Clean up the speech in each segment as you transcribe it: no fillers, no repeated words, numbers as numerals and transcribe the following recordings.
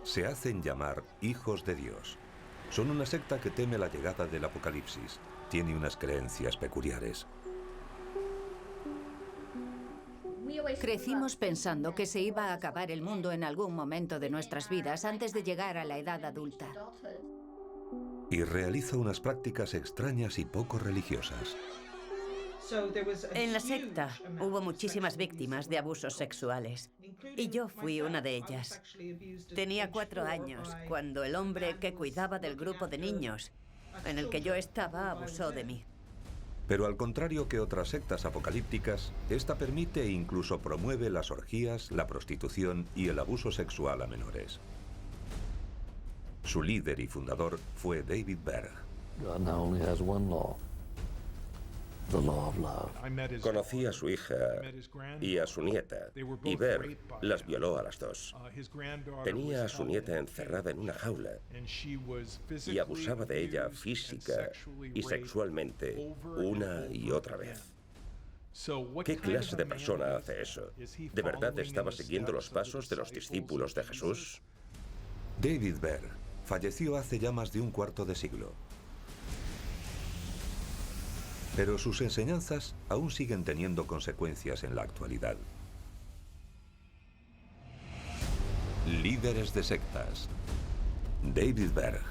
Se hacen llamar hijos de Dios. Son una secta que teme la llegada del apocalipsis. Tiene unas creencias peculiares. Crecimos pensando que se iba a acabar el mundo en algún momento de nuestras vidas antes de llegar a la edad adulta. Y realiza unas prácticas extrañas y poco religiosas. En la secta hubo muchísimas víctimas de abusos sexuales y yo fui una de ellas. Tenía 4 años cuando el hombre que cuidaba del grupo de niños en el que yo estaba abusó de mí. Pero al contrario que otras sectas apocalípticas, esta permite e incluso promueve las orgías, la prostitución y el abuso sexual a menores. Su líder y fundador fue David Berg. God now only has one law. The law of love. Conocí a su hija y a su nieta, y Berg las violó a las dos. Tenía a su nieta encerrada en una jaula y abusaba de ella física y sexualmente una y otra vez. ¿Qué clase de persona hace eso? ¿De verdad estaba siguiendo los pasos de los discípulos de Jesús? David Berg falleció hace ya más de un cuarto de siglo. Pero sus enseñanzas aún siguen teniendo consecuencias en la actualidad. Líderes de sectas. David Berg.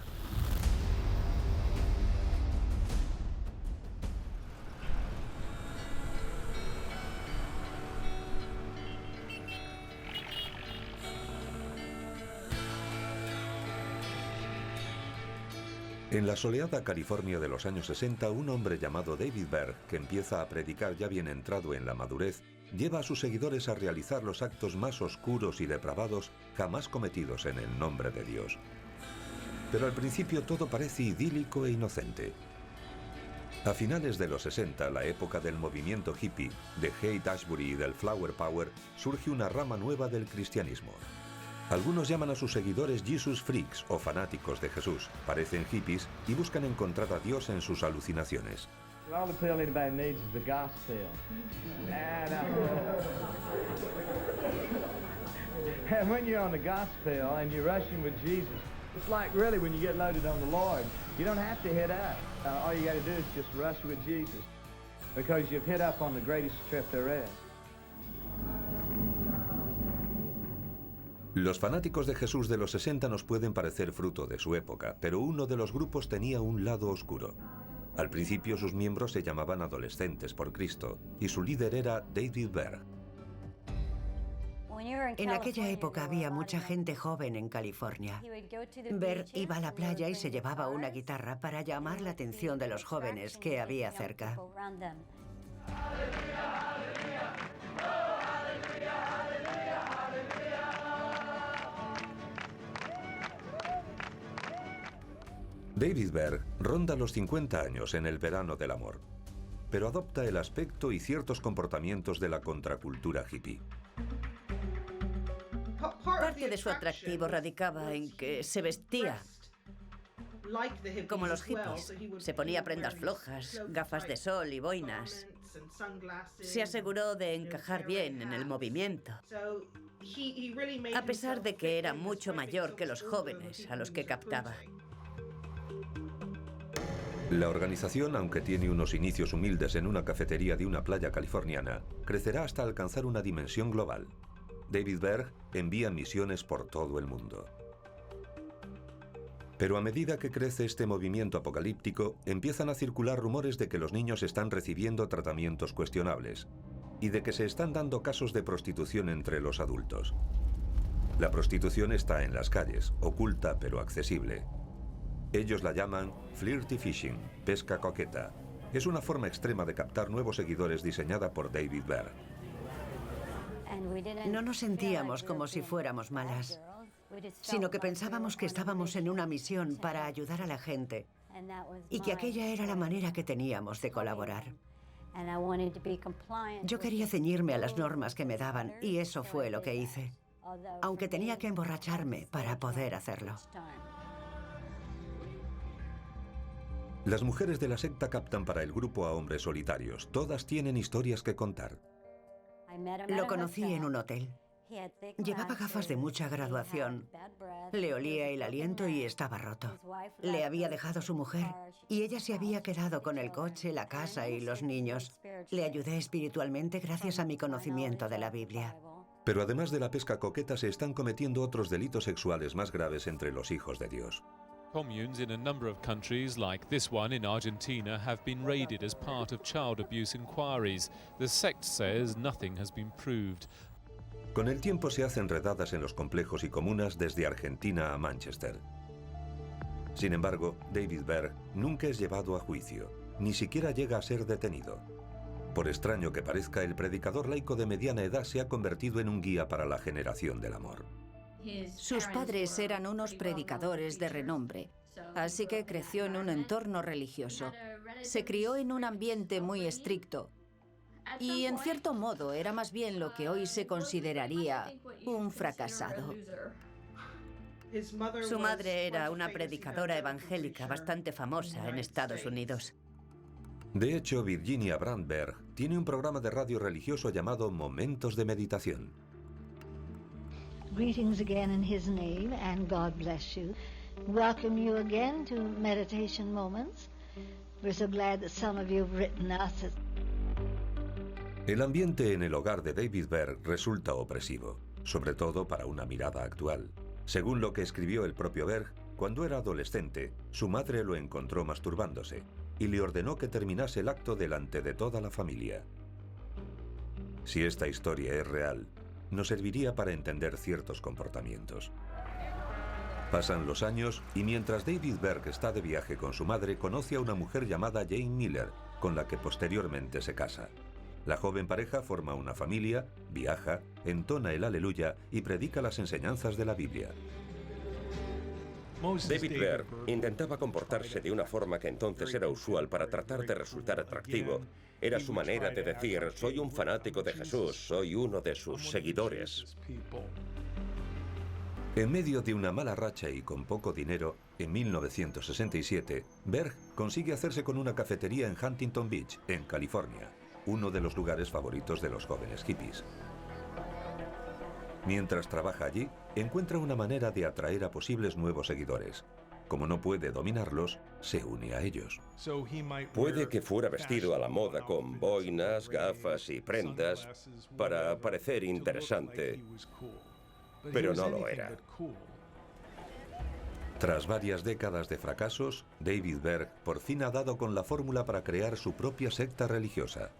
En la soleada California de los años 60, un hombre llamado David Berg, que empieza a predicar ya bien entrado en la madurez, lleva a sus seguidores a realizar los actos más oscuros y depravados jamás cometidos en el nombre de Dios. Pero al principio todo parece idílico e inocente. A finales de los 60, la época del movimiento hippie, de Haight-Ashbury y del Flower Power, surge una rama nueva del cristianismo. Algunos llaman a sus seguidores Jesus Freaks o fanáticos de Jesús, parecen hippies y buscan encontrar a Dios en sus alucinaciones. All the pill anybody needs is the gospel. And when you're on the gospel and you're rushing with Jesus, it's like really when you get loaded on the Lord, you don't have to hit up. All you got to do is just rush with Jesus because you've hit up on the greatest trip there is. Los fanáticos de Jesús de los 60 nos pueden parecer fruto de su época, pero uno de los grupos tenía un lado oscuro. Al principio sus miembros se llamaban Adolescentes por Cristo y su líder era David Berg. En aquella época había mucha gente joven en California. Berg iba a la playa y se llevaba una guitarra para llamar la atención de los jóvenes que había cerca. David Berg ronda los 50 años en el verano del amor, pero adopta el aspecto y ciertos comportamientos de la contracultura hippie. Parte de su atractivo radicaba en que se vestía como los hippies. Se ponía prendas flojas, gafas de sol y boinas. Se aseguró de encajar bien en el movimiento, a pesar de que era mucho mayor que los jóvenes a los que captaba. La organización, aunque tiene unos inicios humildes en una cafetería de una playa californiana, crecerá hasta alcanzar una dimensión global. David Berg envía misiones por todo el mundo. Pero a medida que crece este movimiento apocalíptico, empiezan a circular rumores de que los niños están recibiendo tratamientos cuestionables y de que se están dando casos de prostitución entre los adultos. La prostitución está en las calles, oculta pero accesible. Ellos la llaman flirty fishing, pesca coqueta. Es una forma extrema de captar nuevos seguidores diseñada por David Berg. No nos sentíamos como si fuéramos malas, sino que pensábamos que estábamos en una misión para ayudar a la gente y que aquella era la manera que teníamos de colaborar. Yo quería ceñirme a las normas que me daban y eso fue lo que hice, aunque tenía que emborracharme para poder hacerlo. Las mujeres de la secta captan para el grupo a hombres solitarios. Todas tienen historias que contar. Lo conocí en un hotel. Llevaba gafas de mucha graduación. Le olía el aliento y estaba roto. Le había dejado su mujer y ella se había quedado con el coche, la casa y los niños. Le ayudé espiritualmente gracias a mi conocimiento de la Biblia. Pero además de la pesca coqueta, se están cometiendo otros delitos sexuales más graves entre los hijos de Dios. Communes in a number of countries, like this one in Argentina, have been raided as part of child abuse inquiries. The sect says nothing has been proved. Con el tiempo se hacen redadas en los complejos y comunas desde Argentina a Manchester. Sin embargo, David Berg nunca es llevado a juicio, ni siquiera llega a ser detenido. Por extraño que parezca, el predicador laico de mediana edad se ha convertido en un guía para la generación del amor. Sus padres eran unos predicadores de renombre, así que creció en un entorno religioso. Se crió en un ambiente muy estricto y, en cierto modo, era más bien lo que hoy se consideraría un fracasado. Su madre era una predicadora evangélica bastante famosa en Estados Unidos. De hecho, Virginia Brandberg tiene un programa de radio religioso llamado Momentos de Meditación. Greetings again in His name, and God bless you. Welcome you again to Meditation Moments. We're so glad that some of you have written us. El ambiente en el hogar de David Berg resulta opresivo, sobre todo para una mirada actual. Según lo que escribió el propio Berg, cuando era adolescente, su madre lo encontró masturbándose y le ordenó que terminase el acto delante de toda la familia. Si esta historia es real, nos serviría para entender ciertos comportamientos. Pasan los años y mientras David Berg está de viaje con su madre, conoce a una mujer llamada Jane Miller, con la que posteriormente se casa. La joven pareja forma una familia, viaja, entona el aleluya y predica las enseñanzas de la Biblia. David Berg intentaba comportarse de una forma que entonces era usual para tratar de resultar atractivo. Era su manera de decir: soy un fanático de Jesús, soy uno de sus seguidores. En medio de una mala racha y con poco dinero, en 1967, Berg consigue hacerse con una cafetería en Huntington Beach, en California, uno de los lugares favoritos de los jóvenes hippies. Mientras trabaja allí, encuentra una manera de atraer a posibles nuevos seguidores. Como no puede dominarlos, se une a ellos. Puede que fuera vestido a la moda con boinas, gafas y prendas para parecer interesante, pero no lo era. Tras varias décadas de fracasos, David Berg por fin ha dado con la fórmula para crear su propia secta religiosa.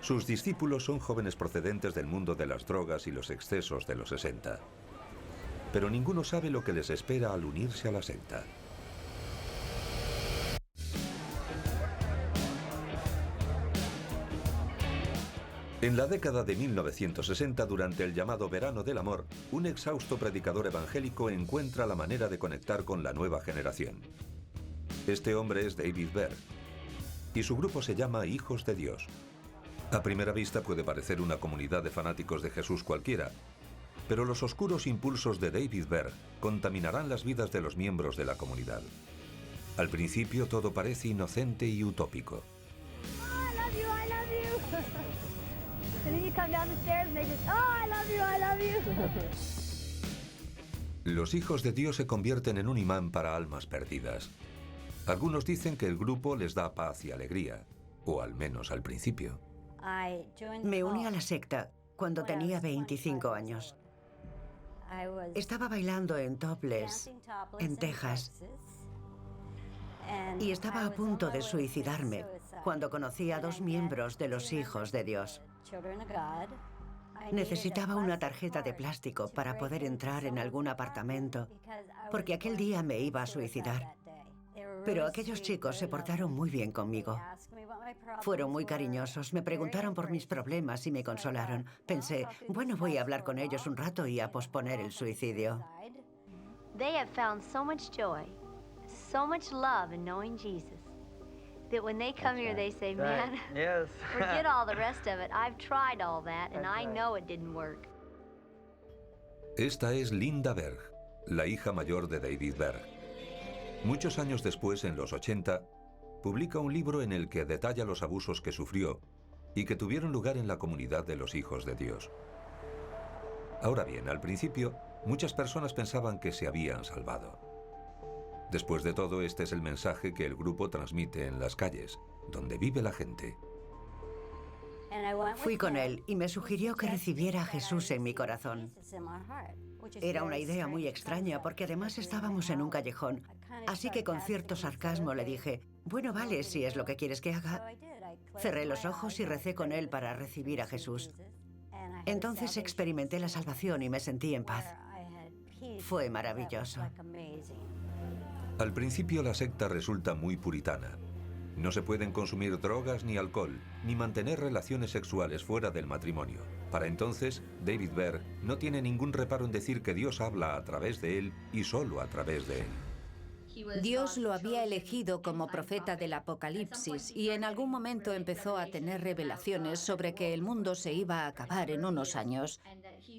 Sus discípulos son jóvenes procedentes del mundo de las drogas y los excesos de los 60. Pero ninguno sabe lo que les espera al unirse a la secta. En la década de 1960, durante el llamado Verano del Amor, un exhausto predicador evangélico encuentra la manera de conectar con la nueva generación. Este hombre es David Berg, y su grupo se llama Hijos de Dios. A primera vista puede parecer una comunidad de fanáticos de Jesús cualquiera, pero los oscuros impulsos de David Berg contaminarán las vidas de los miembros de la comunidad. Al principio todo parece inocente y utópico. Los hijos de Dios se convierten en un imán para almas perdidas. Algunos dicen que el grupo les da paz y alegría, o al menos al principio. Me uní a la secta cuando tenía 25 años. Estaba bailando en topless, en Texas, y estaba a punto de suicidarme cuando conocí a dos miembros de los Hijos de Dios. Necesitaba una tarjeta de plástico para poder entrar en algún apartamento, porque aquel día me iba a suicidar. Pero aquellos chicos se portaron muy bien conmigo. Fueron muy cariñosos, me preguntaron por mis problemas y me consolaron. Pensé, bueno, voy a hablar con ellos un rato y a posponer el suicidio. They have found so much joy, so much love in knowing Jesus, that when they come here they say, man, forget all the rest of it. I've tried all that and I know it didn't work. Esta es Linda Berg, la hija mayor de David Berg. Muchos años después, en los 80, publica un libro en el que detalla los abusos que sufrió y que tuvieron lugar en la comunidad de los Hijos de Dios. Ahora bien, al principio, muchas personas pensaban que se habían salvado. Después de todo, este es el mensaje que el grupo transmite en las calles, donde vive la gente. Fui con él y me sugirió que recibiera a Jesús en mi corazón. Era una idea muy extraña porque además estábamos en un callejón. Así que con cierto sarcasmo le dije, bueno, vale, si es lo que quieres que haga. Cerré los ojos y recé con él para recibir a Jesús. Entonces experimenté la salvación y me sentí en paz. Fue maravilloso. Al principio la secta resulta muy puritana. No se pueden consumir drogas ni alcohol, ni mantener relaciones sexuales fuera del matrimonio. Para entonces, David Berg no tiene ningún reparo en decir que Dios habla a través de él y solo a través de él. Dios lo había elegido como profeta del Apocalipsis y en algún momento empezó a tener revelaciones sobre que el mundo se iba a acabar en unos años.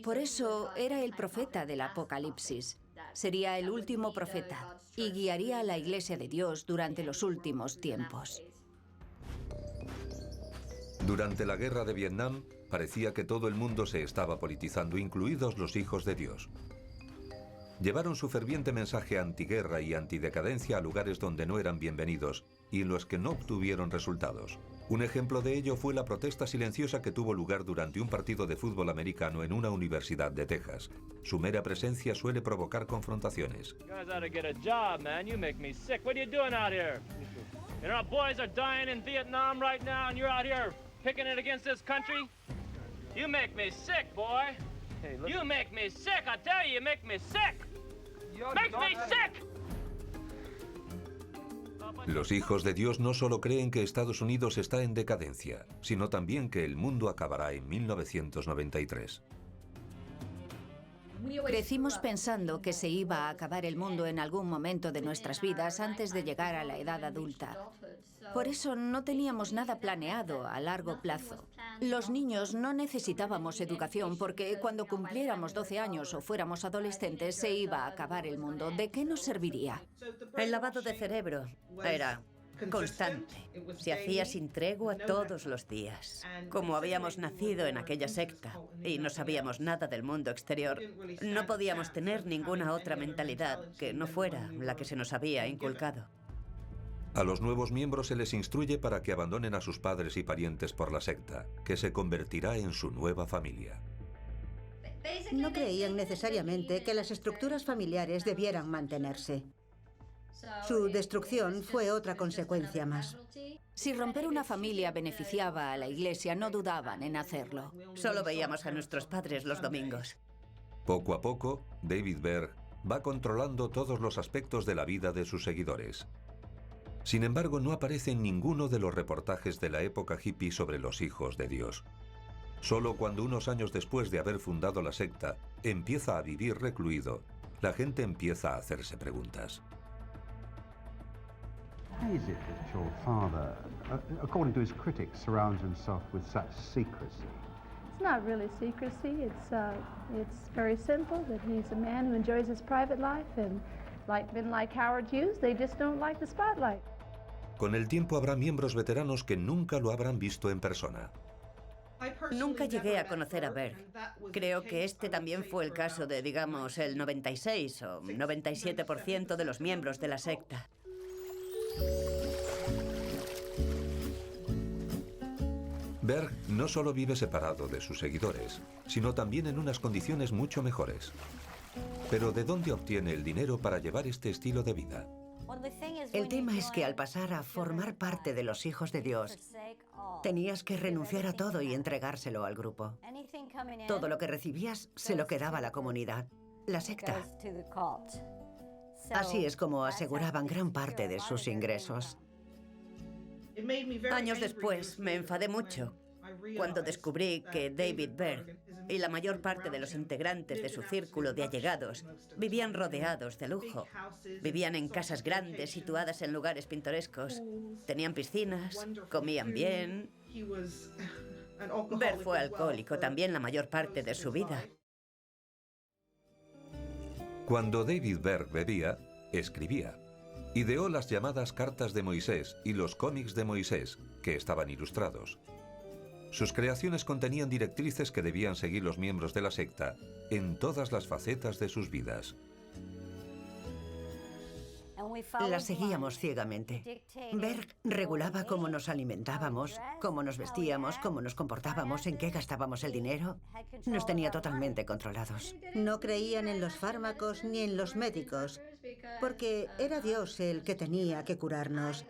Por eso era el profeta del Apocalipsis. Sería el último profeta y guiaría a la Iglesia de Dios durante los últimos tiempos. Durante la guerra de Vietnam, parecía que todo el mundo se estaba politizando, incluidos los hijos de Dios. Llevaron su ferviente mensaje antiguerra y antidecadencia a lugares donde no eran bienvenidos y en los que no obtuvieron resultados. Un ejemplo de ello fue la protesta silenciosa que tuvo lugar durante un partido de fútbol americano en una universidad de Texas. Su mera presencia suele provocar confrontaciones. Los hijos de Dios no solo creen que Estados Unidos está en decadencia, sino también que el mundo acabará en 1993. Crecimos pensando que se iba a acabar el mundo en algún momento de nuestras vidas antes de llegar a la edad adulta. Por eso no teníamos nada planeado a largo plazo. Los niños no necesitábamos educación porque cuando cumpliéramos 12 años o fuéramos adolescentes se iba a acabar el mundo. ¿De qué nos serviría? El lavado de cerebro era constante. Se hacía sin tregua todos los días. Como habíamos nacido en aquella secta y no sabíamos nada del mundo exterior, no podíamos tener ninguna otra mentalidad que no fuera la que se nos había inculcado. A los nuevos miembros se les instruye para que abandonen a sus padres y parientes por la secta, que se convertirá en su nueva familia. No creían necesariamente que las estructuras familiares debieran mantenerse. Su destrucción fue otra consecuencia más. Si romper una familia beneficiaba a la Iglesia, no dudaban en hacerlo. Solo veíamos a nuestros padres los domingos. Poco a poco, David Berg va controlando todos los aspectos de la vida de sus seguidores. Sin embargo, no aparece en ninguno de los reportajes de la época hippie sobre los hijos de Dios. Solo cuando unos años después de haber fundado la secta, empieza a vivir recluido, la gente empieza a hacerse preguntas. Why is it that your father, according to his critics, surrounds himself with such secrecy? It's not really secrecy. It's very simple that he's a man who enjoys his private life, and like Howard Hughes, they just don't like the spotlight. Con el tiempo habrá miembros veteranos que nunca lo habrán visto en persona. Nunca llegué a conocer a Berg. Creo que este también fue el caso de, digamos, el 96 o 97% de los miembros de la secta. Berg no solo vive separado de sus seguidores, sino también en unas condiciones mucho mejores. Pero ¿de dónde obtiene el dinero para llevar este estilo de vida? El tema es que al pasar a formar parte de los hijos de Dios, tenías que renunciar a todo y entregárselo al grupo. Todo lo que recibías se lo quedaba a la comunidad, la secta. Así es como aseguraban gran parte de sus ingresos. Años después me enfadé mucho cuando descubrí que David Berg y la mayor parte de los integrantes de su círculo de allegados vivían rodeados de lujo. Vivían en casas grandes situadas en lugares pintorescos. Tenían piscinas, comían bien. Berg fue alcohólico también la mayor parte de su vida. Cuando David Berg bebía, escribía. Ideó las llamadas cartas de Moisés y los cómics de Moisés, que estaban ilustrados. Sus creaciones contenían directrices que debían seguir los miembros de la secta en todas las facetas de sus vidas. La seguíamos ciegamente. Berg regulaba cómo nos alimentábamos, cómo nos vestíamos, cómo nos comportábamos, en qué gastábamos el dinero. Nos tenía totalmente controlados. No creían en los fármacos ni en los médicos, porque era Dios el que tenía que curarnos.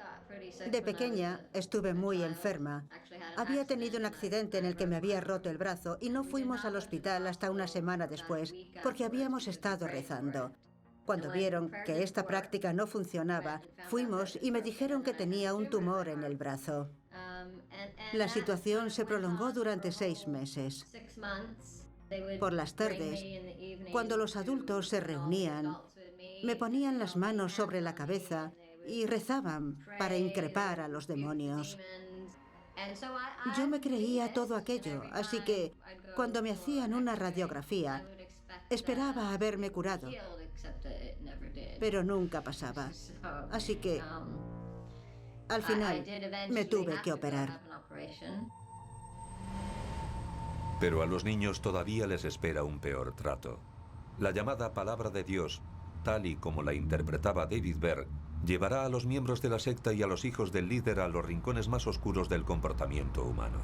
De pequeña estuve muy enferma. Había tenido un accidente en el que me había roto el brazo y no fuimos al hospital hasta una semana después, porque habíamos estado rezando. Cuando vieron que esta práctica no funcionaba, fuimos y me dijeron que tenía un tumor en el brazo. La situación se prolongó durante 6 meses. Por las tardes, cuando los adultos se reunían, me ponían las manos sobre la cabeza y rezaban para increpar a los demonios. Yo me creía todo aquello, así que cuando me hacían una radiografía, esperaba haberme curado, pero nunca pasaba. Así que, al final, me tuve que operar. Pero a los niños todavía les espera un peor trato. La llamada palabra de Dios, tal y como la interpretaba David Berg, llevará a los miembros de la secta y a los hijos del líder a los rincones más oscuros del comportamiento humano.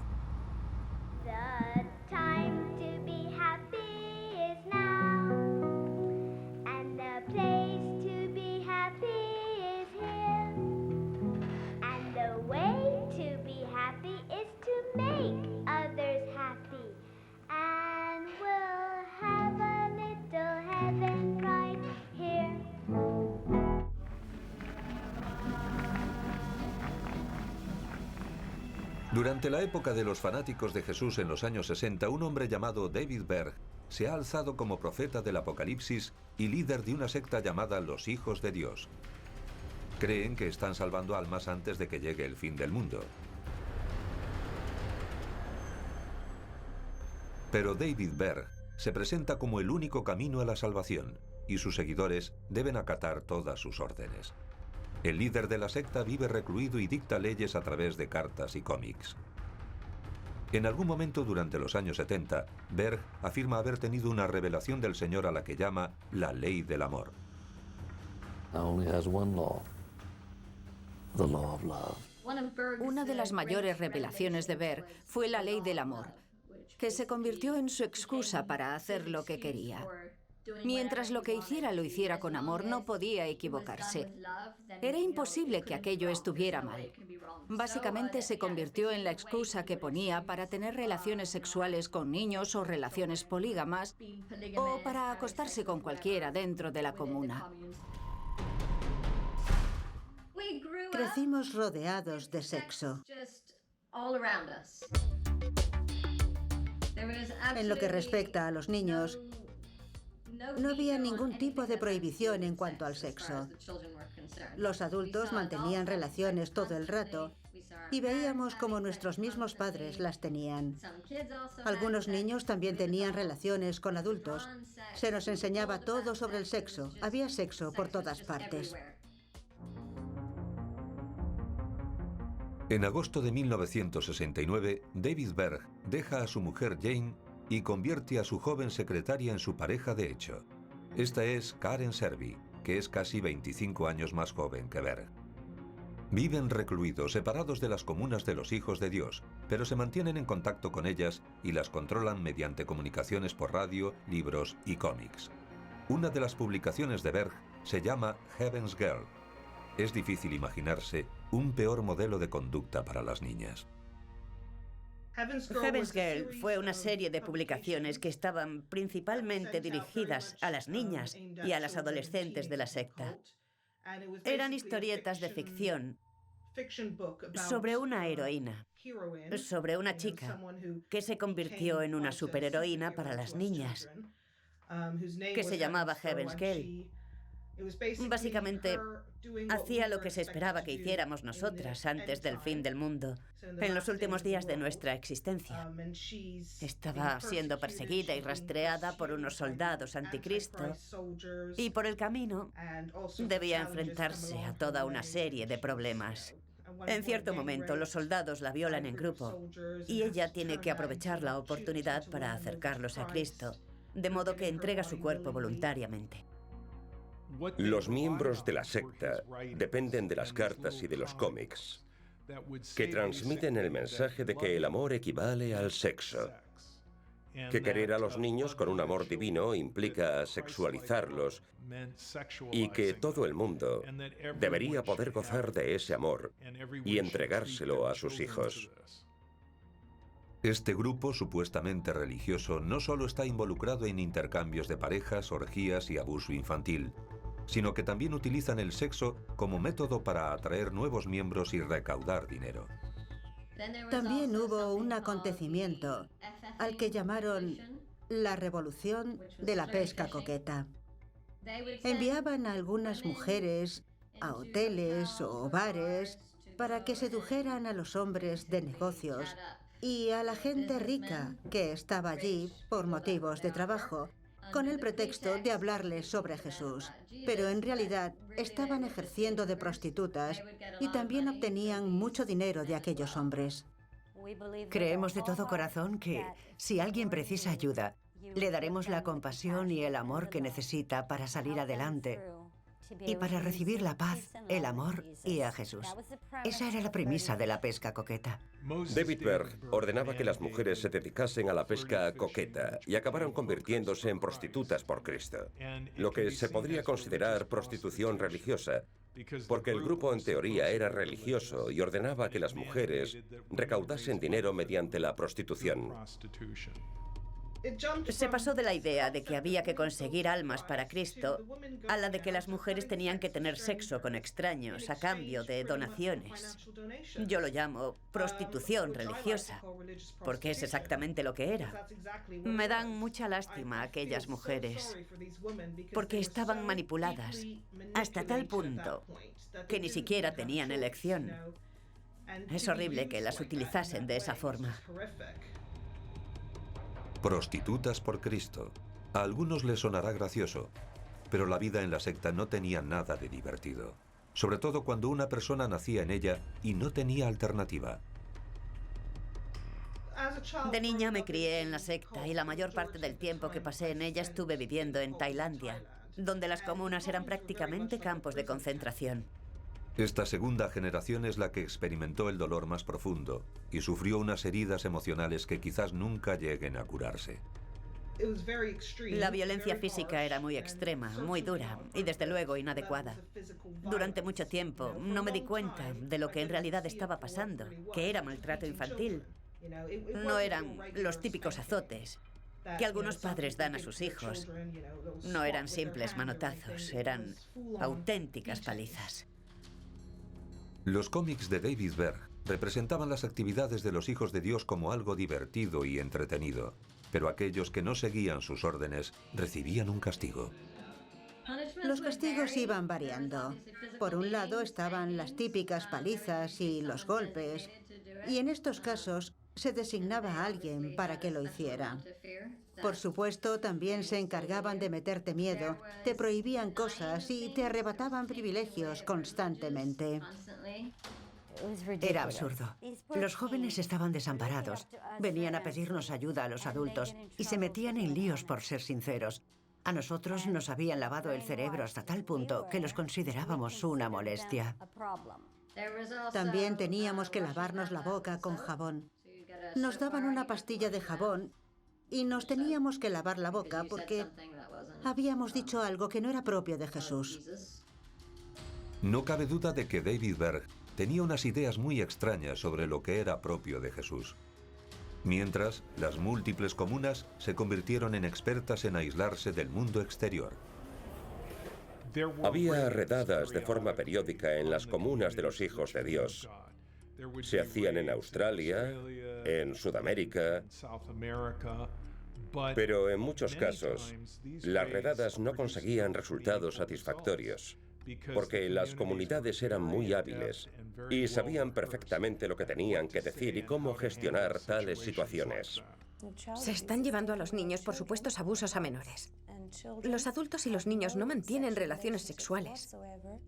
Durante la época de los fanáticos de Jesús en los años 60, un hombre llamado David Berg se ha alzado como profeta del Apocalipsis y líder de una secta llamada Los Hijos de Dios. Creen que están salvando almas antes de que llegue el fin del mundo. Pero David Berg se presenta como el único camino a la salvación y sus seguidores deben acatar todas sus órdenes. El líder de la secta vive recluido y dicta leyes a través de cartas y cómics. En algún momento durante los años 70, Berg afirma haber tenido una revelación del Señor a la que llama la ley del amor. Una de las mayores revelaciones de Berg fue la ley del amor, que se convirtió en su excusa para hacer lo que quería. Mientras lo que hiciera lo hiciera con amor, no podía equivocarse. Era imposible que aquello estuviera mal. Básicamente se convirtió en la excusa que ponía para tener relaciones sexuales con niños o relaciones polígamas o para acostarse con cualquiera dentro de la comuna. Crecimos rodeados de sexo. En lo que respecta a los niños, no había ningún tipo de prohibición en cuanto al sexo. Los adultos mantenían relaciones todo el rato y veíamos cómo nuestros mismos padres las tenían. Algunos niños también tenían relaciones con adultos. Se nos enseñaba todo sobre el sexo. Había sexo por todas partes. En agosto de 1969, David Berg deja a su mujer Jane y convierte a su joven secretaria en su pareja de hecho. Esta es Karen Serby, que es casi 25 años más joven que Berg. Viven recluidos, separados de las comunas de los Hijos de Dios, pero se mantienen en contacto con ellas y las controlan mediante comunicaciones por radio, libros y cómics. Una de las publicaciones de Berg se llama Heaven's Girl. Es difícil imaginarse un peor modelo de conducta para las niñas. Heaven's Girl fue una serie de publicaciones que estaban principalmente dirigidas a las niñas y a las adolescentes de la secta. Eran historietas de ficción sobre una heroína, sobre una chica que se convirtió en una superheroína para las niñas, que se llamaba Heaven's Girl. Básicamente, hacía lo que se esperaba que hiciéramos nosotras antes del fin del mundo, en los últimos días de nuestra existencia. Estaba siendo perseguida y rastreada por unos soldados anticristo y por el camino debía enfrentarse a toda una serie de problemas. En cierto momento, los soldados la violan en grupo y ella tiene que aprovechar la oportunidad para acercarlos a Cristo, de modo que entrega su cuerpo voluntariamente. Los miembros de la secta dependen de las cartas y de los cómics, que transmiten el mensaje de que el amor equivale al sexo, que querer a los niños con un amor divino implica sexualizarlos y que todo el mundo debería poder gozar de ese amor y entregárselo a sus hijos. Este grupo supuestamente religioso no solo está involucrado en intercambios de parejas, orgías y abuso infantil, sino que también utilizan el sexo como método para atraer nuevos miembros y recaudar dinero. También hubo un acontecimiento al que llamaron la Revolución de la Pesca Coqueta. Enviaban a algunas mujeres a hoteles o bares para que sedujeran a los hombres de negocios y a la gente rica que estaba allí por motivos de trabajo, con el pretexto de hablarles sobre Jesús. Pero en realidad estaban ejerciendo de prostitutas y también obtenían mucho dinero de aquellos hombres. Creemos de todo corazón que si alguien precisa ayuda, le daremos la compasión y el amor que necesita para salir adelante y para recibir la paz, el amor y a Jesús. Esa era la premisa de la pesca coqueta. David Berg ordenaba que las mujeres se dedicasen a la pesca coqueta y acabaron convirtiéndose en prostitutas por Cristo, lo que se podría considerar prostitución religiosa, porque el grupo en teoría era religioso y ordenaba que las mujeres recaudasen dinero mediante la prostitución. Se pasó de la idea de que había que conseguir almas para Cristo a la de que las mujeres tenían que tener sexo con extraños a cambio de donaciones. Yo lo llamo prostitución religiosa, porque es exactamente lo que era. Me dan mucha lástima aquellas mujeres, porque estaban manipuladas hasta tal punto que ni siquiera tenían elección. Es horrible que las utilizasen de esa forma. Prostitutas por Cristo. A algunos les sonará gracioso, pero la vida en la secta no tenía nada de divertido, sobre todo cuando una persona nacía en ella y no tenía alternativa. De niña me crié en la secta y la mayor parte del tiempo que pasé en ella estuve viviendo en Tailandia, donde las comunas eran prácticamente campos de concentración. Esta segunda generación es la que experimentó el dolor más profundo y sufrió unas heridas emocionales que quizás nunca lleguen a curarse. La violencia física era muy extrema, muy dura y desde luego inadecuada. Durante mucho tiempo no me di cuenta de lo que en realidad estaba pasando, que era maltrato infantil. No eran los típicos azotes que algunos padres dan a sus hijos. No eran simples manotazos, eran auténticas palizas. Los cómics de David Berg representaban las actividades de los hijos de Dios como algo divertido y entretenido, pero aquellos que no seguían sus órdenes recibían un castigo. Los castigos iban variando. Por un lado estaban las típicas palizas y los golpes, y en estos casos se designaba a alguien para que lo hiciera. Por supuesto, también se encargaban de meterte miedo, te prohibían cosas y te arrebataban privilegios constantemente. Era absurdo. Los jóvenes estaban desamparados, venían a pedirnos ayuda a los adultos y se metían en líos por ser sinceros. A nosotros nos habían lavado el cerebro hasta tal punto que los considerábamos una molestia. También teníamos que lavarnos la boca con jabón. Nos daban una pastilla de jabón y nos teníamos que lavar la boca porque habíamos dicho algo que no era propio de Jesús. No cabe duda de que David Berg tenía unas ideas muy extrañas sobre lo que era propio de Jesús. Mientras, las múltiples comunas se convirtieron en expertas en aislarse del mundo exterior. Había redadas de forma periódica en las comunas de los hijos de Dios. Se hacían en Australia, en Sudamérica, pero en muchos casos las redadas no conseguían resultados satisfactorios, porque las comunidades eran muy hábiles y sabían perfectamente lo que tenían que decir y cómo gestionar tales situaciones. Se están llevando a los niños por supuestos abusos a menores. Los adultos y los niños no mantienen relaciones sexuales.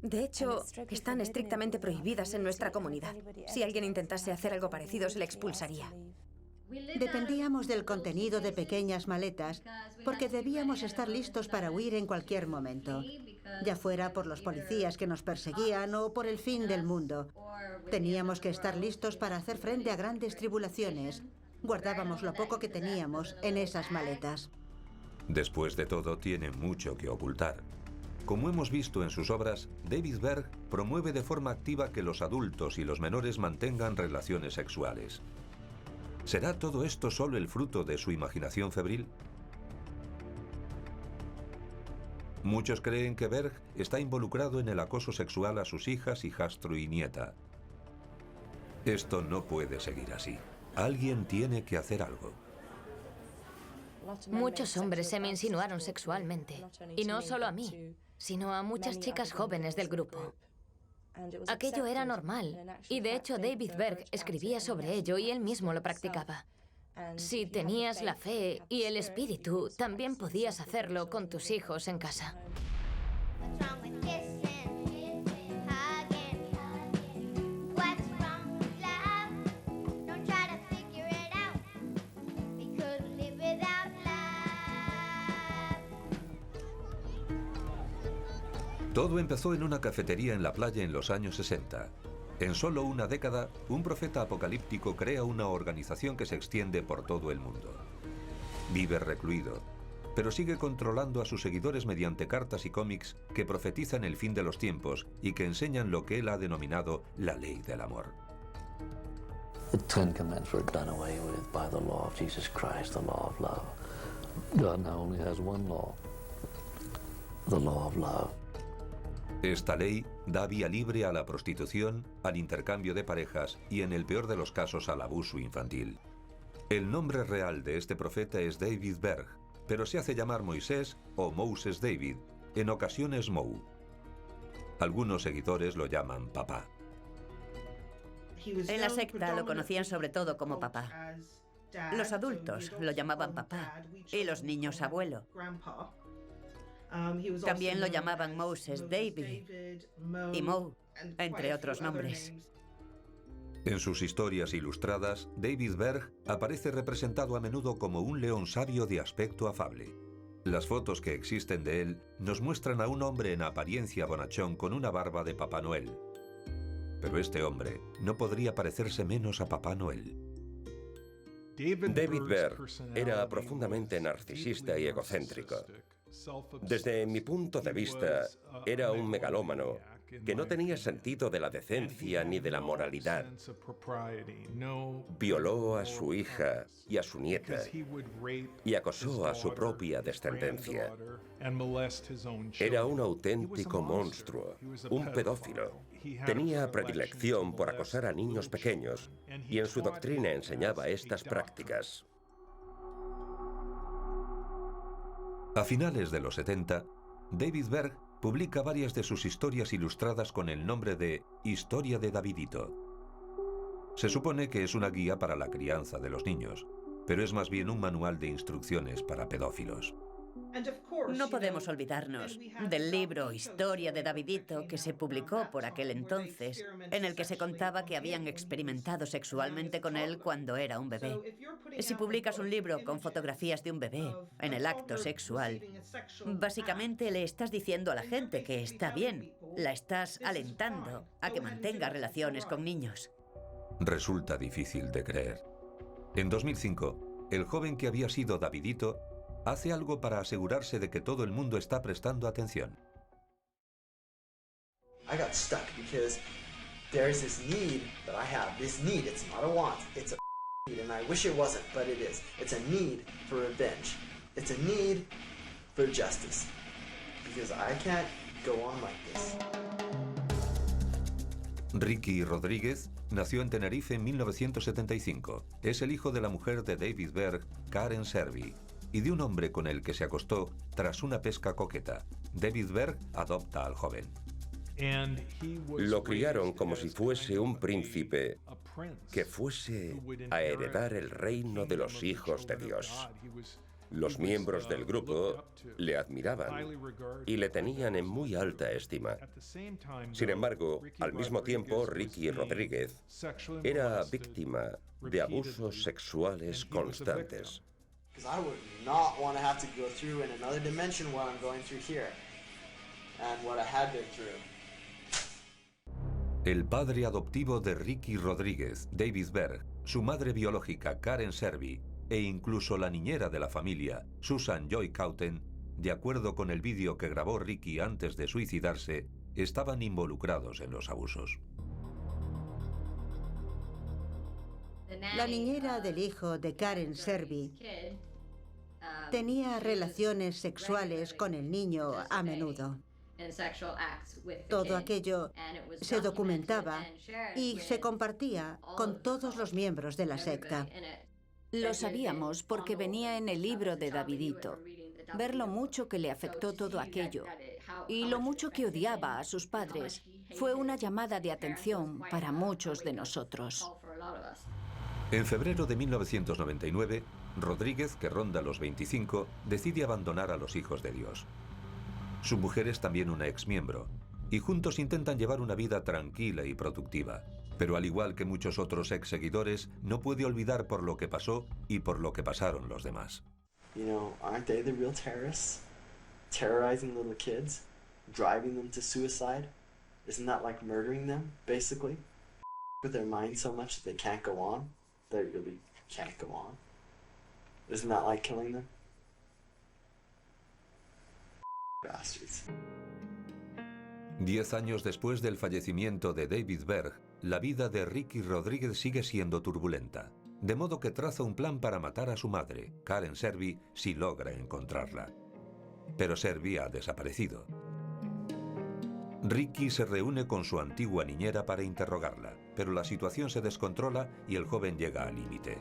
De hecho, están estrictamente prohibidas en nuestra comunidad. Si alguien intentase hacer algo parecido, se le expulsaría. Dependíamos del contenido de pequeñas maletas porque debíamos estar listos para huir en cualquier momento, ya fuera por los policías que nos perseguían o por el fin del mundo. Teníamos que estar listos para hacer frente a grandes tribulaciones. Guardábamos lo poco que teníamos en esas maletas. Después de todo, tiene mucho que ocultar. Como hemos visto en sus obras, David Berg promueve de forma activa que los adultos y los menores mantengan relaciones sexuales. ¿Será todo esto solo el fruto de su imaginación febril? Muchos creen que Berg está involucrado en el acoso sexual a sus hijas, hijastro y nieta. Esto no puede seguir así. Alguien tiene que hacer algo. Muchos hombres se me insinuaron sexualmente, y no solo a mí, sino a muchas chicas jóvenes del grupo. Aquello era normal, y de hecho David Berg escribía sobre ello y él mismo lo practicaba. Si tenías la fe y el espíritu, también podías hacerlo con tus hijos en casa. Todo empezó en una cafetería en la playa en los años 60. En solo una década, un profeta apocalíptico crea una organización que se extiende por todo el mundo. Vive recluido, pero sigue controlando a sus seguidores mediante cartas y cómics que profetizan el fin de los tiempos y que enseñan lo que él ha denominado la ley del amor. The Ten Commandments were done away with by the law of Jesus Christ, the law of love. God now only has one law, the law of love. Esta ley da vía libre a la prostitución, al intercambio de parejas y, en el peor de los casos, al abuso infantil. El nombre real de este profeta es David Berg, pero se hace llamar Moisés o Moses David, en ocasiones Mou. Algunos seguidores lo llaman papá. En la secta lo conocían sobre todo como papá. Los adultos lo llamaban papá y los niños abuelo. También lo llamaban Moses David y Mo, entre otros nombres. En sus historias ilustradas, David Berg aparece representado a menudo como un león sabio de aspecto afable. Las fotos que existen de él nos muestran a un hombre en apariencia bonachón con una barba de Papá Noel. Pero este hombre no podría parecerse menos a Papá Noel. David Berg era profundamente narcisista y egocéntrico. Desde mi punto de vista, era un megalómano que no tenía sentido de la decencia ni de la moralidad. Violó a su hija y a su nieta y acosó a su propia descendencia. Era un auténtico monstruo, un pedófilo. Tenía predilección por acosar a niños pequeños y en su doctrina enseñaba estas prácticas. A finales de los 70, David Berg publica varias de sus historias ilustradas con el nombre de Historia de Davidito. Se supone que es una guía para la crianza de los niños, pero es más bien un manual de instrucciones para pedófilos. No podemos olvidarnos del libro Historia de Davidito que se publicó por aquel entonces, en el que se contaba que habían experimentado sexualmente con él cuando era un bebé. Si publicas un libro con fotografías de un bebé en el acto sexual, básicamente le estás diciendo a la gente que está bien, la estás alentando a que mantenga relaciones con niños. Resulta difícil de creer. En 2005, el joven que había sido Davidito hace algo para asegurarse de que todo el mundo está prestando atención. I got stuck because there's this need that I have. This need, it's not a want, it's a need, and I wish it wasn't, but it is. It's a need for revenge. It's a need for justice. Because I can't go on like this. Ricky Rodríguez nació en Tenerife en 1975. Es el hijo de la mujer de David Berg, Karen Servi, y de un hombre con el que se acostó tras una pesca coqueta. David Berg adopta al joven. Lo criaron como si fuese un príncipe que fuese a heredar el reino de los hijos de Dios. Los miembros del grupo le admiraban y le tenían en muy alta estima. Sin embargo, al mismo tiempo, Ricky Rodríguez era víctima de abusos sexuales constantes. El padre adoptivo de Ricky Rodríguez, David Berg, su madre biológica, Karen Serby, e incluso la niñera de la familia, Susan Joy Cauten, de acuerdo con el vídeo que grabó Ricky antes de suicidarse, estaban involucrados en los abusos. La niñera del hijo de Karen Serby tenía relaciones sexuales con el niño a menudo. Todo aquello se documentaba y se compartía con todos los miembros de la secta. Lo sabíamos porque venía en el libro de Davidito. Ver lo mucho que le afectó todo aquello y lo mucho que odiaba a sus padres fue una llamada de atención para muchos de nosotros. En febrero de 1999, Rodríguez, que ronda los 25, decide abandonar a los hijos de Dios. Su mujer es también una exmiembro, y juntos intentan llevar una vida tranquila y productiva. Pero al igual que muchos otros ex seguidores, no puede olvidar por lo que pasó y por lo que pasaron los demás. You know, aren't they the real terrorists? Terrorizing little kids, driving them to suicide? Isn't that like murdering them, basically? With their mind so much that they can't go on, they really can't go on. Isn't that like killing them? Bastards. 10 años después del fallecimiento de David Berg, la vida de Ricky Rodríguez sigue siendo turbulenta, de modo que traza un plan para matar a su madre, Karen Serby, si logra encontrarla. Pero Serby ha desaparecido. Ricky se reúne con su antigua niñera para interrogarla, pero la situación se descontrola y el joven llega al límite.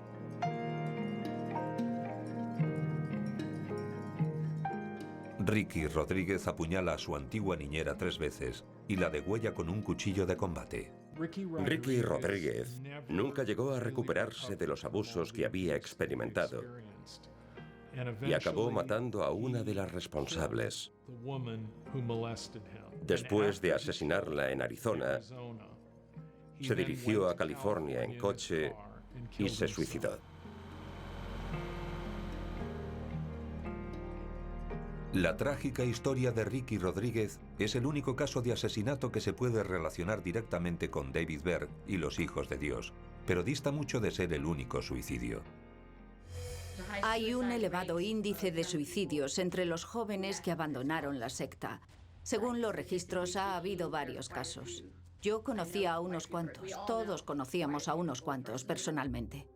Ricky Rodríguez apuñala a su antigua niñera 3 veces y la degüella con un cuchillo de combate. Ricky Rodríguez nunca llegó a recuperarse de los abusos que había experimentado y acabó matando a una de las responsables. Después de asesinarla en Arizona, se dirigió a California en coche y se suicidó. La trágica historia de Ricky Rodríguez es el único caso de asesinato que se puede relacionar directamente con David Berg y los hijos de Dios, pero dista mucho de ser el único suicidio. Hay un elevado índice de suicidios entre los jóvenes que abandonaron la secta. Según los registros, ha habido varios casos. Yo conocía a unos cuantos, todos conocíamos a unos cuantos personalmente.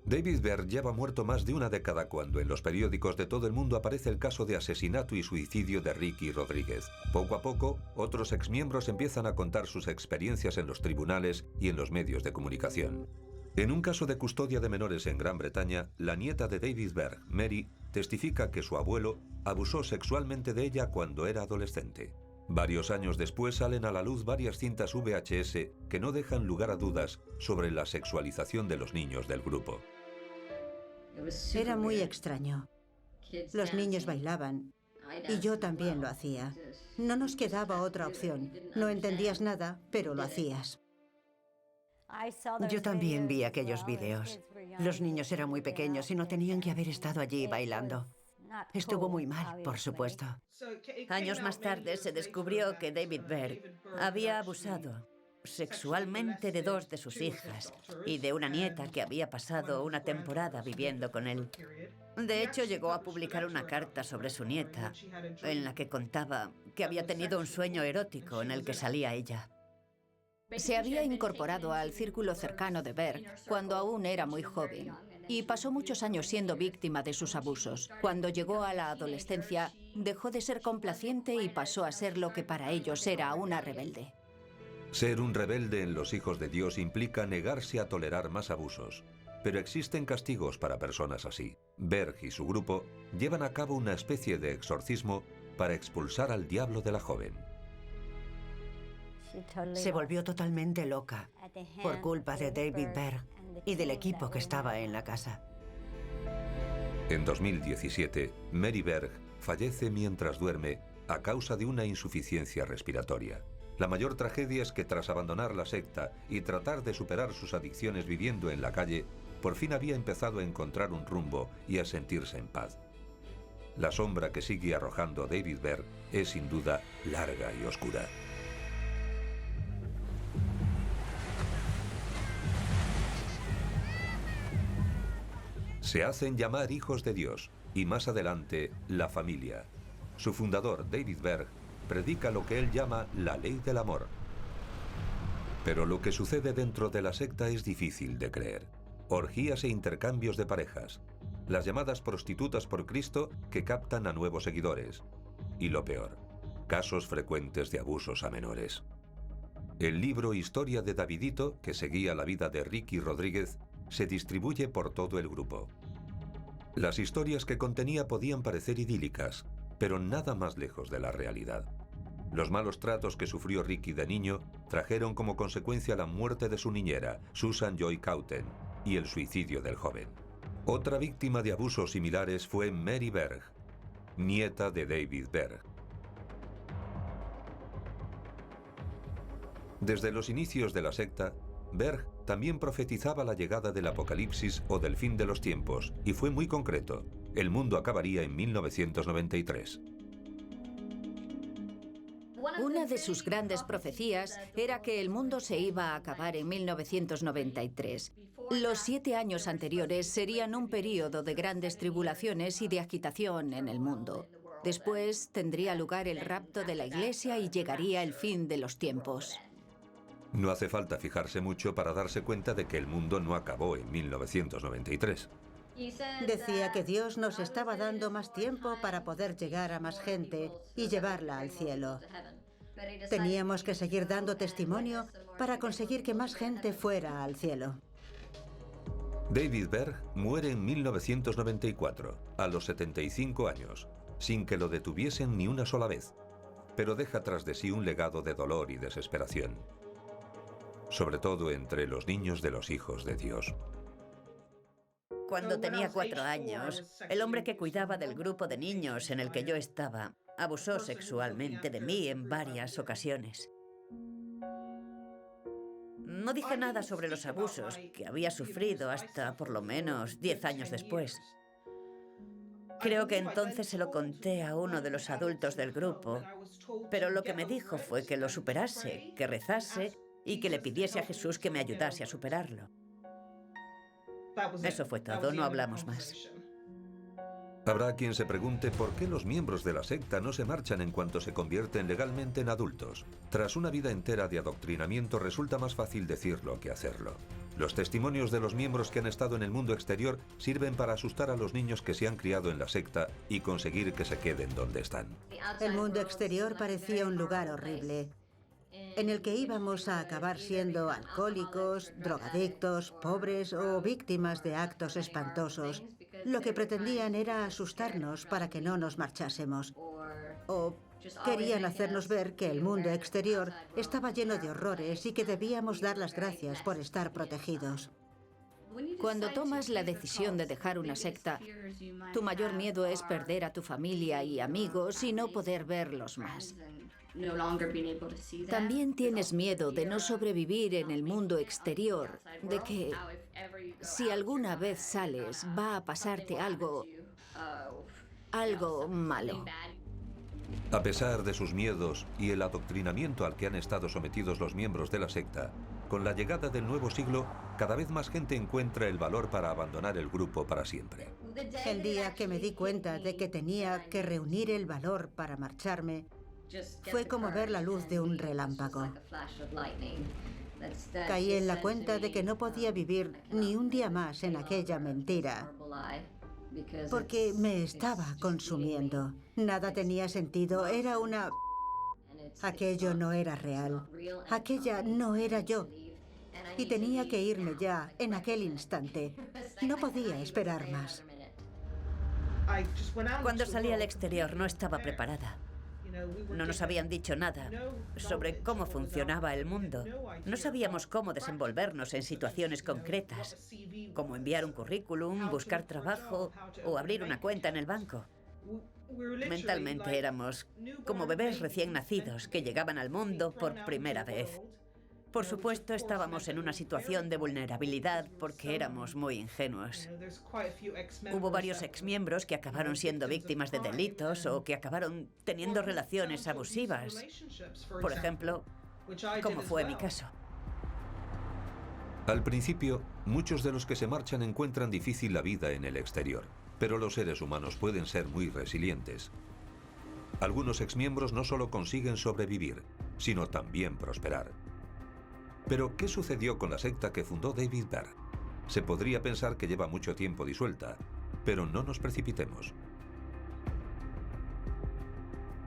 David Berg lleva muerto más de una década cuando en los periódicos de todo el mundo aparece el caso de asesinato y suicidio de Ricky Rodríguez. Poco a poco, otros exmiembros empiezan a contar sus experiencias en los tribunales y en los medios de comunicación. En un caso de custodia de menores en Gran Bretaña, la nieta de David Berg, Mary, testifica que su abuelo abusó sexualmente de ella cuando era adolescente. Varios años después salen a la luz varias cintas VHS que no dejan lugar a dudas sobre la sexualización de los niños del grupo. Era muy extraño. Los niños bailaban y yo también lo hacía. No nos quedaba otra opción. No entendías nada, pero lo hacías. Yo también vi aquellos vídeos. Los niños eran muy pequeños y no tenían que haber estado allí bailando. Estuvo muy mal, por supuesto. Años más tarde se descubrió que David Berg había abusado sexualmente de 2 de sus hijas y de una nieta que había pasado una temporada viviendo con él. De hecho, llegó a publicar una carta sobre su nieta en la que contaba que había tenido un sueño erótico en el que salía ella. Se había incorporado al círculo cercano de Berg cuando aún era muy joven y pasó muchos años siendo víctima de sus abusos. Cuando llegó a la adolescencia, dejó de ser complaciente y pasó a ser lo que para ellos era una rebelde. Ser un rebelde en los hijos de Dios implica negarse a tolerar más abusos, pero existen castigos para personas así. Berg y su grupo llevan a cabo una especie de exorcismo para expulsar al diablo de la joven. Se volvió totalmente loca por culpa de David Berg y del equipo que estaba en la casa. En 2017, Mary Berg fallece mientras duerme a causa de una insuficiencia respiratoria. La mayor tragedia es que tras abandonar la secta y tratar de superar sus adicciones viviendo en la calle, por fin había empezado a encontrar un rumbo y a sentirse en paz. La sombra que sigue arrojando David Berg es sin duda larga y oscura. Se hacen llamar hijos de Dios y más adelante la familia. Su fundador, David Berg, predica lo que él llama la ley del amor. Pero lo que sucede dentro de la secta es difícil de creer. Orgías e intercambios de parejas. Las llamadas prostitutas por Cristo que captan a nuevos seguidores. Y lo peor, casos frecuentes de abusos a menores. El libro Historia de Davidito, que seguía la vida de Ricky Rodríguez, se distribuye por todo el grupo. Las historias que contenía podían parecer idílicas, pero nada más lejos de la realidad. Los malos tratos que sufrió Ricky de niño trajeron como consecuencia la muerte de su niñera, Susan Joy Cauten, y el suicidio del joven. Otra víctima de abusos similares fue Mary Berg, nieta de David Berg. Desde los inicios de la secta, Berg también profetizaba la llegada del apocalipsis o del fin de los tiempos, y fue muy concreto. El mundo acabaría en 1993. Una de sus grandes profecías era que el mundo se iba a acabar en 1993. Los 7 años anteriores serían un período de grandes tribulaciones y de agitación en el mundo. Después tendría lugar el rapto de la Iglesia y llegaría el fin de los tiempos. No hace falta fijarse mucho para darse cuenta de que el mundo no acabó en 1993. Decía que Dios nos estaba dando más tiempo para poder llegar a más gente y llevarla al cielo. Teníamos que seguir dando testimonio para conseguir que más gente fuera al cielo. David Berg muere en 1994, a los 75 años, sin que lo detuviesen ni una sola vez, pero deja tras de sí un legado de dolor y desesperación, sobre todo entre los niños de los hijos de Dios. Cuando tenía 4 años, el hombre que cuidaba del grupo de niños en el que yo estaba abusó sexualmente de mí en varias ocasiones. No dije nada sobre los abusos que había sufrido hasta por lo menos 10 años después. Creo que entonces se lo conté a uno de los adultos del grupo, pero lo que me dijo fue que lo superase, que rezase y que le pidiese a Jesús que me ayudase a superarlo. Eso fue todo, no hablamos más. Habrá quien se pregunte por qué los miembros de la secta no se marchan en cuanto se convierten legalmente en adultos. Tras una vida entera de adoctrinamiento resulta más fácil decirlo que hacerlo. Los testimonios de los miembros que han estado en el mundo exterior sirven para asustar a los niños que se han criado en la secta y conseguir que se queden donde están. El mundo exterior parecía un lugar horrible, en el que íbamos a acabar siendo alcohólicos, drogadictos, pobres o víctimas de actos espantosos. Lo que pretendían era asustarnos para que no nos marchásemos. O querían hacernos ver que el mundo exterior estaba lleno de horrores y que debíamos dar las gracias por estar protegidos. Cuando tomas la decisión de dejar una secta, tu mayor miedo es perder a tu familia y amigos y no poder verlos más. También tienes miedo de no sobrevivir en el mundo exterior, de que si alguna vez sales va a pasarte algo malo. A pesar de sus miedos y el adoctrinamiento al que han estado sometidos los miembros de la secta, con la llegada del nuevo siglo, cada vez más gente encuentra el valor para abandonar el grupo para siempre. El día que me di cuenta de que tenía que reunir el valor para marcharme, fue como ver la luz de un relámpago. Caí en la cuenta de que no podía vivir ni un día más en aquella mentira, porque me estaba consumiendo. Nada tenía sentido, era una... Aquello no era real. Aquella no era yo. Y tenía que irme ya, en aquel instante. No podía esperar más. Cuando salí al exterior no estaba preparada. No nos habían dicho nada sobre cómo funcionaba el mundo. No sabíamos cómo desenvolvernos en situaciones concretas, como enviar un currículum, buscar trabajo o abrir una cuenta en el banco. Mentalmente éramos como bebés recién nacidos que llegaban al mundo por primera vez. Por supuesto, estábamos en una situación de vulnerabilidad porque éramos muy ingenuos. Hubo varios exmiembros que acabaron siendo víctimas de delitos o que acabaron teniendo relaciones abusivas. Por ejemplo, como fue mi caso. Al principio, muchos de los que se marchan encuentran difícil la vida en el exterior, pero los seres humanos pueden ser muy resilientes. Algunos exmiembros no solo consiguen sobrevivir, sino también prosperar. Pero, ¿qué sucedió con la secta que fundó David Berg? Se podría pensar que lleva mucho tiempo disuelta, pero no nos precipitemos.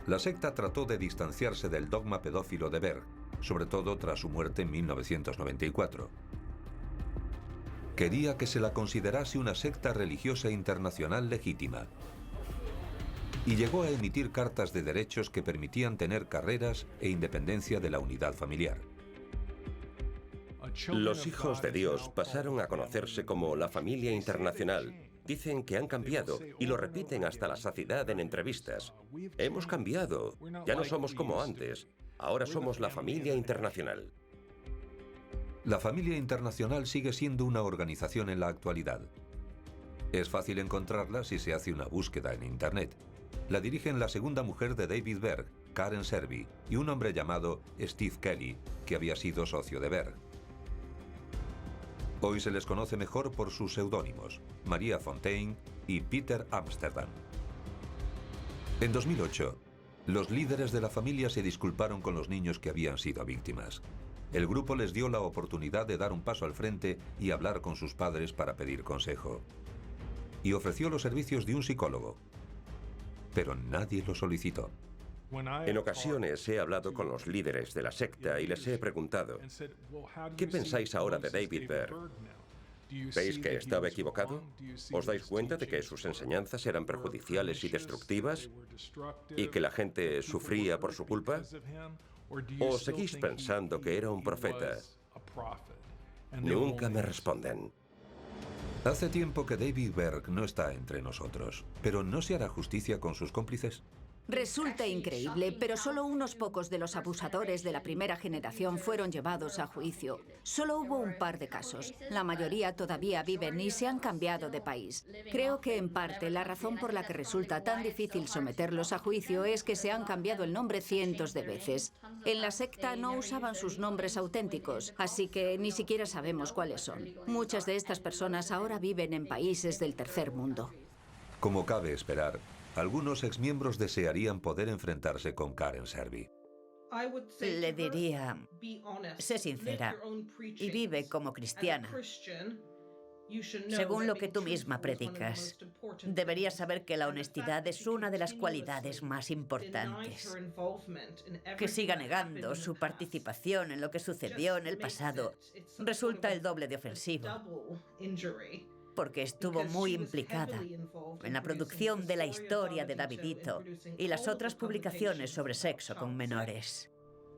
La secta trató de distanciarse del dogma pedófilo de Berg, sobre todo tras su muerte en 1994. Quería que se la considerase una secta religiosa internacional legítima. Y llegó a emitir cartas de derechos que permitían tener carreras e independencia de la unidad familiar. Los hijos de Dios pasaron a conocerse como la familia internacional. Dicen que han cambiado y lo repiten hasta la saciedad en entrevistas. Hemos cambiado, ya no somos como antes. Ahora somos la familia internacional. La familia internacional sigue siendo una organización en la actualidad. Es fácil encontrarla si se hace una búsqueda en Internet. La dirigen la segunda mujer de David Berg, Karen Serby, y un hombre llamado Steve Kelly, que había sido socio de Berg. Hoy se les conoce mejor por sus seudónimos, Maria Fontaine y Peter Amsterdam. En 2008, los líderes de la familia se disculparon con los niños que habían sido víctimas. El grupo les dio la oportunidad de dar un paso al frente y hablar con sus padres para pedir consejo. Y ofreció los servicios de un psicólogo. Pero nadie lo solicitó. En ocasiones he hablado con los líderes de la secta y les he preguntado, ¿qué pensáis ahora de David Berg? ¿Veis que estaba equivocado? ¿Os dais cuenta de que sus enseñanzas eran perjudiciales y destructivas y que la gente sufría por su culpa? ¿O seguís pensando que era un profeta? Nunca me responden. Hace tiempo que David Berg no está entre nosotros, pero ¿no se hará justicia con sus cómplices? Resulta increíble, pero solo unos pocos de los abusadores de la primera generación fueron llevados a juicio. Solo hubo un par de casos. La mayoría todavía viven y se han cambiado de país. Creo que en parte la razón por la que resulta tan difícil someterlos a juicio es que se han cambiado el nombre cientos de veces. En la secta no usaban sus nombres auténticos, así que ni siquiera sabemos cuáles son. Muchas de estas personas ahora viven en países del tercer mundo. Como cabe esperar, algunos exmiembros desearían poder enfrentarse con Karen Serby. Le diría, sé sincera y vive como cristiana. Según lo que tú misma predicas, deberías saber que la honestidad es una de las cualidades más importantes. Que siga negando su participación en lo que sucedió en el pasado resulta el doble de ofensivo, porque estuvo muy implicada en la producción de la historia de Davidito y las otras publicaciones sobre sexo con menores.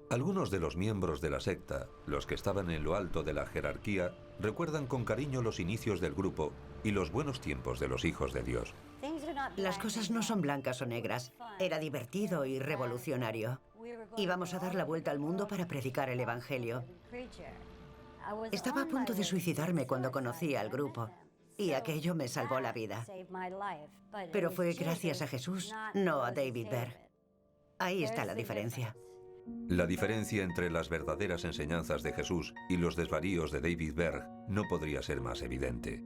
Algunos de los miembros de la secta, los que estaban en lo alto de la jerarquía, recuerdan con cariño los inicios del grupo y los buenos tiempos de los hijos de Dios. Las cosas no son blancas o negras. Era divertido y revolucionario. Íbamos a dar la vuelta al mundo para predicar el Evangelio. Estaba a punto de suicidarme cuando conocí al grupo. Y aquello me salvó la vida. Pero fue gracias a Jesús, no a David Berg. Ahí está la diferencia. La diferencia entre las verdaderas enseñanzas de Jesús y los desvaríos de David Berg no podría ser más evidente.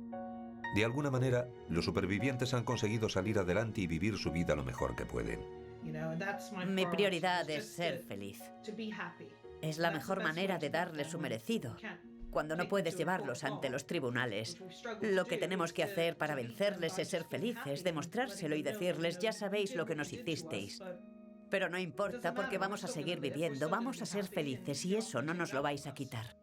De alguna manera, los supervivientes han conseguido salir adelante y vivir su vida lo mejor que pueden. Mi prioridad es ser feliz. Es la mejor manera de darles su merecido. Cuando no puedes llevarlos ante los tribunales, lo que tenemos que hacer para vencerles es ser felices, demostrárselo y decirles, ya sabéis lo que nos hicisteis. Pero no importa porque vamos a seguir viviendo, vamos a ser felices y eso no nos lo vais a quitar.